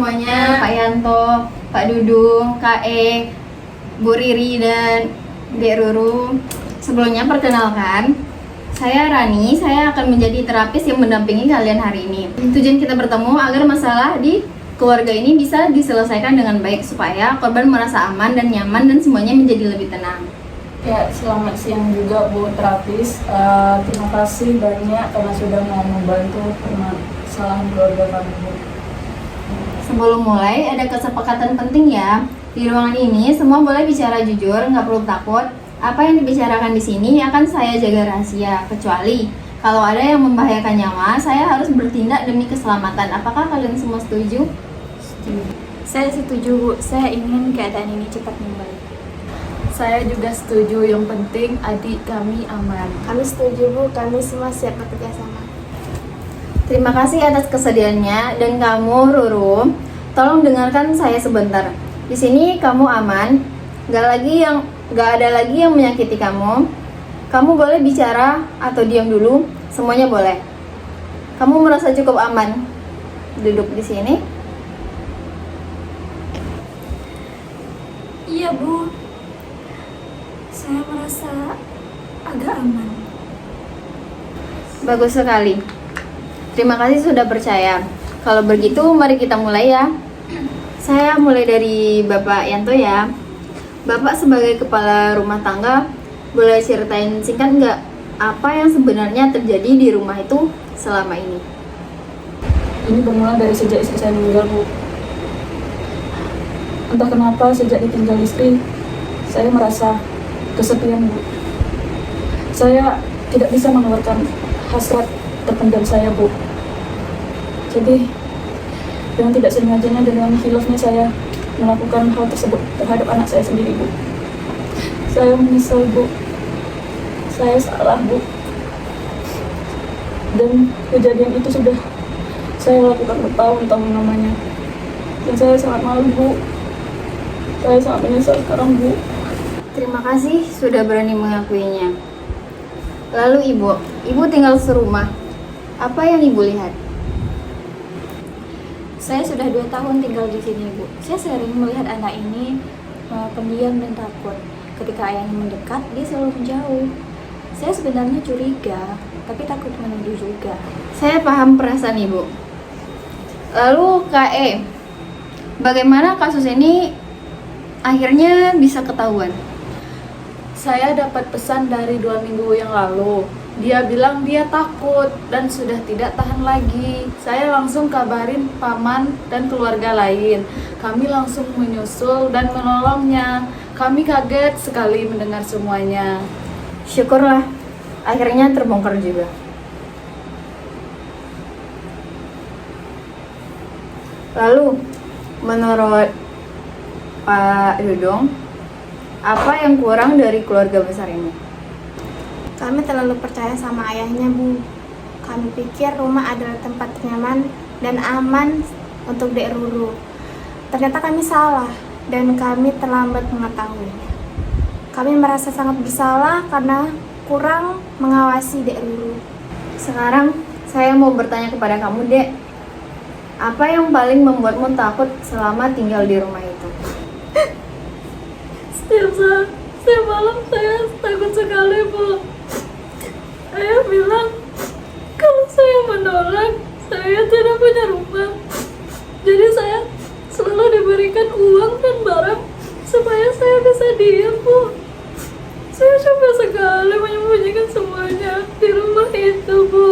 semuanya, Pak Yanto, Pak Dudung, Kak E, Bu Riri, dan Dek Ruru. Sebelumnya perkenalkan, saya Rani, saya akan menjadi terapis yang mendampingi kalian hari ini. Tujuan kita bertemu agar masalah di keluarga ini bisa diselesaikan dengan baik supaya korban merasa aman dan nyaman dan semuanya menjadi lebih tenang. Ya, selamat siang juga Bu terapis. Terima kasih banyak karena sudah mau membantu permasalahan keluarga kami, Bu. Sebelum mulai, ada kesepakatan penting ya. Di ruangan ini semua boleh bicara jujur, nggak perlu takut. Apa yang dibicarakan di sini akan saya jaga rahasia, kecuali kalau ada yang membahayakan nyawa, saya harus bertindak demi keselamatan. Apakah kalian semua setuju? Saya setuju, Bu. Saya ingin keadaan ini cepat membaik. Saya juga setuju, yang penting adik kami aman. Kami setuju, Bu. Kami semua siap bekerja sama. Terima kasih atas kesediaannya, dan kamu Ruru, tolong dengarkan saya sebentar. Di sini kamu aman, gak ada lagi yang menyakiti kamu. Kamu boleh bicara atau diam dulu, semuanya boleh. Kamu merasa cukup aman duduk di sini? Iya, Bu. Saya merasa agak aman. Bagus sekali. Terima kasih sudah percaya. Kalau begitu, mari kita mulai ya. Saya mulai dari Bapak Yanto ya. Bapak sebagai kepala rumah tangga, boleh ceritain singkat nggak apa yang sebenarnya terjadi di rumah itu selama ini? Ini bermula dari sejak istri saya meninggal, Bu. Entah kenapa sejak ditinggal istri, saya merasa kesepian, Bu. Saya tidak bisa mengeluarkan hasrat terpendam saya, Bu. Jadi, dengan tidak sengajanya dan dengan khilafnya saya melakukan hal tersebut terhadap anak saya sendiri, Bu. Saya menyesal, Bu. Saya salah, Bu. Dan kejadian itu sudah saya lakukan bertahun-tahun namanya. Dan saya sangat malu, Bu. Saya sangat menyesal sekarang, Bu. Terima kasih sudah berani mengakuinya. Lalu ibu tinggal serumah. Apa yang ibu lihat? Saya sudah 2 tahun tinggal di sini, Bu. Saya sering melihat anak ini pendiam dan takut. Ketika ayahnya mendekat, dia selalu menjauh. Saya sebenarnya curiga, tapi takut menuduh juga. Saya paham perasaan ibu. Lalu Kak E, bagaimana kasus ini akhirnya bisa ketahuan? Saya dapat pesan dari 2 minggu yang lalu. Dia bilang dia takut dan sudah tidak tahan lagi. Saya langsung kabarin paman dan keluarga lain. Kami langsung menyusul dan menolongnya. Kami kaget sekali mendengar semuanya. Syukurlah, akhirnya terbongkar juga. Lalu, menurut Pak Dudung, apa yang kurang dari keluarga besar ini? Kami terlalu percaya sama ayahnya, Bu. Kami pikir rumah adalah tempat nyaman dan aman untuk Dek Ruru. Ternyata kami salah dan kami terlambat mengetahuinya. Kami merasa sangat bersalah karena kurang mengawasi Dek Ruru. Sekarang, saya mau bertanya kepada kamu, Dek. Apa yang paling membuatmu takut selama tinggal di rumah itu? Setiap malam saya takut sekali, Bu. Ayah bilang kalau saya menolak, saya tidak punya rumah. Jadi saya selalu diberikan uang dan barang supaya saya bisa diam, Bu. Saya coba sekali menyembunyikan semuanya di rumah itu, Bu.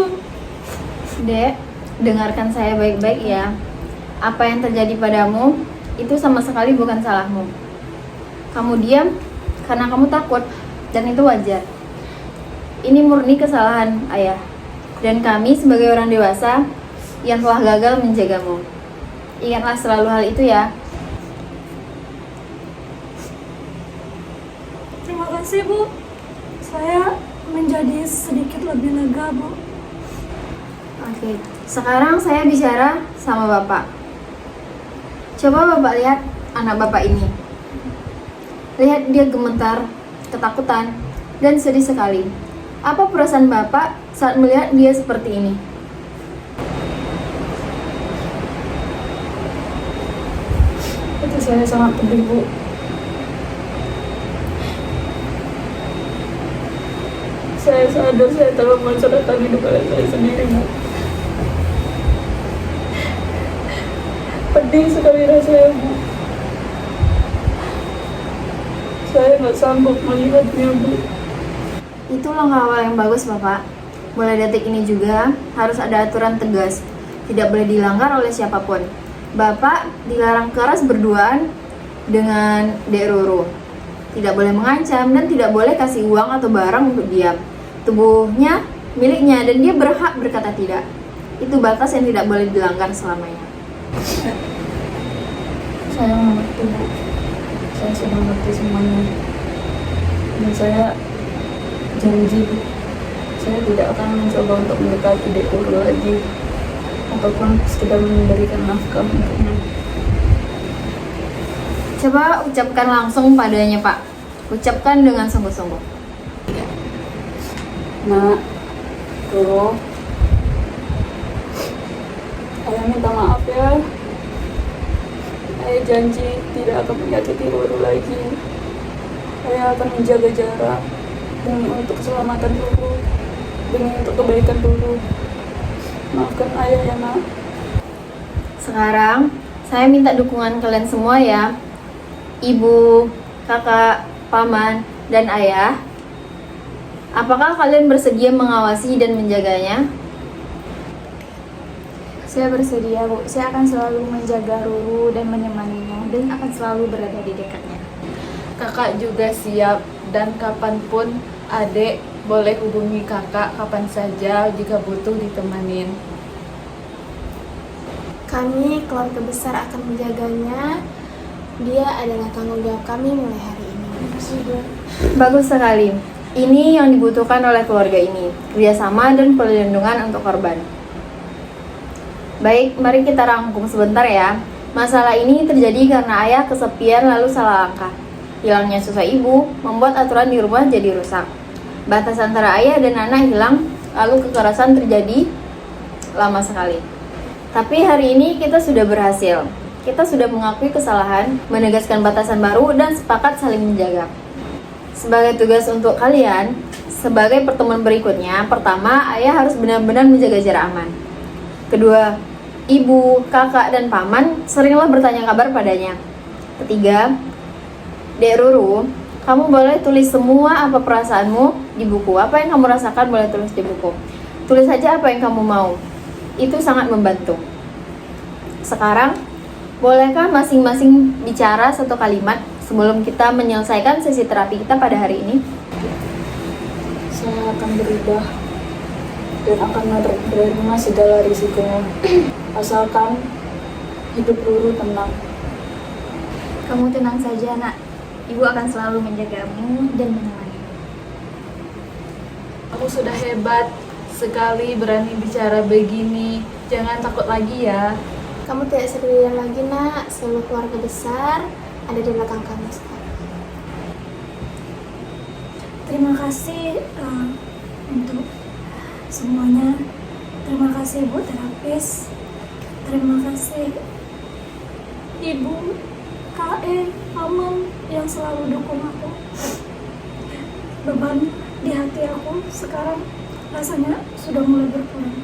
Dek, dengarkan saya baik-baik ya. Apa yang terjadi padamu itu sama sekali bukan salahmu. Kamu diam karena kamu takut, dan itu wajar. Ini murni kesalahan ayah, dan kami sebagai orang dewasa yang telah gagal menjagamu. Ingatlah selalu hal itu ya. Terima kasih, Bu. Saya menjadi sedikit lebih lega, Bu. Oke, sekarang saya bicara sama Bapak. Coba Bapak lihat anak Bapak ini. Lihat dia gemetar, ketakutan, dan sedih sekali. Apa perasaan Bapak saat melihat dia seperti ini? Saya sangat pedih, Bu. Saya sadar saya telah mencelakakan hidup ayah saya sendiri, Bu. Pedih sekali rasanya, Bu. Saya nggak sanggup melihatnya, Bu. Itu langkah awal yang bagus, Bapak. Mulai detik ini juga harus ada aturan tegas. Tidak boleh dilanggar oleh siapapun. Bapak dilarang keras berduaan dengan Dek Ruru. Tidak boleh mengancam dan tidak boleh kasih uang atau barang untuk diam. Tubuhnya miliknya dan dia berhak berkata tidak. Itu batas yang tidak boleh dilanggar selamanya. Saya mengerti, Bu. Saya sudah mengerti semuanya. Dan saya janji, Bu, saya tidak akan mencoba untuk mendekati Dek Ruru lagi, ataupun sekedar memberikan nafkah untuknya. Coba ucapkan langsung padanya, Pak. Ucapkan dengan sungguh-sungguh. Nak, Ruru, ayah minta maaf ya. Ayah janji tidak akan menyakiti Ruru lagi. Ayah akan menjaga jarak demi untuk keselamatan Ruru, demi untuk kebaikan Ruru. Maafkan ayah ya, Nak. Sekarang saya minta dukungan kalian semua ya. Ibu, kakak, paman, dan ayah. Apakah kalian bersedia mengawasi dan menjaganya? Saya bersedia, Bu. Saya akan selalu menjaga Ruru dan menemaninya dan akan selalu berada di dekatnya. Kakak juga siap, dan kapanpun adik boleh hubungi kakak kapan saja jika butuh ditemanin. Kami, keluarga besar, akan menjaganya. Dia adalah tanggung jawab kami mulai hari ini. Bagus sekali. Ini yang dibutuhkan oleh keluarga ini, kerjasama dan perlindungan untuk korban. Baik, mari kita rangkum sebentar ya. Masalah ini terjadi karena ayah kesepian lalu salah langkah. Hilangnya susah ibu membuat aturan di rumah jadi rusak. Batas antara ayah dan anak hilang, lalu kekerasan terjadi lama sekali. Tapi hari ini kita sudah berhasil. Kita sudah mengakui kesalahan, menegaskan batasan baru, dan sepakat saling menjaga. Sebagai tugas untuk kalian, sebagai pertemuan berikutnya, pertama, ayah harus benar-benar menjaga jarak aman. Kedua, ibu, kakak, dan paman seringlah bertanya kabar padanya. Ketiga, Dek Ruru, kamu boleh tulis semua apa perasaanmu di buku. Apa yang kamu rasakan boleh tulis di buku. Tulis saja apa yang kamu mau. Itu sangat membantu. Sekarang, bolehkah masing-masing bicara satu kalimat sebelum kita menyelesaikan sesi terapi kita pada hari ini? Saya akan berubah dan akan menerima segala risikonya. Asalkan hidup Ruru tenang. Kamu tenang saja, Nak. Ibu akan selalu menjagamu dan menemanimu. Kamu sudah hebat sekali berani bicara begini. Jangan takut lagi ya. Kamu tidak sendirian lagi, Nak. Seluruh keluarga besar ada di belakang kamu sekarang. Terima kasih untuk semuanya. Terima kasih Bu terapis. Terima kasih Ibu, KE, Paman yang selalu dukung aku. Beban di hati aku sekarang rasanya sudah mulai berkurang.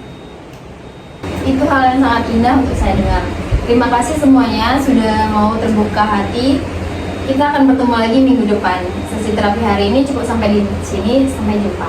Itu hal yang sangat indah untuk saya dengar. Terima kasih semuanya sudah mau terbuka hati. Kita akan bertemu lagi minggu depan. Sesi terapi hari ini cukup sampai di sini. Sampai jumpa.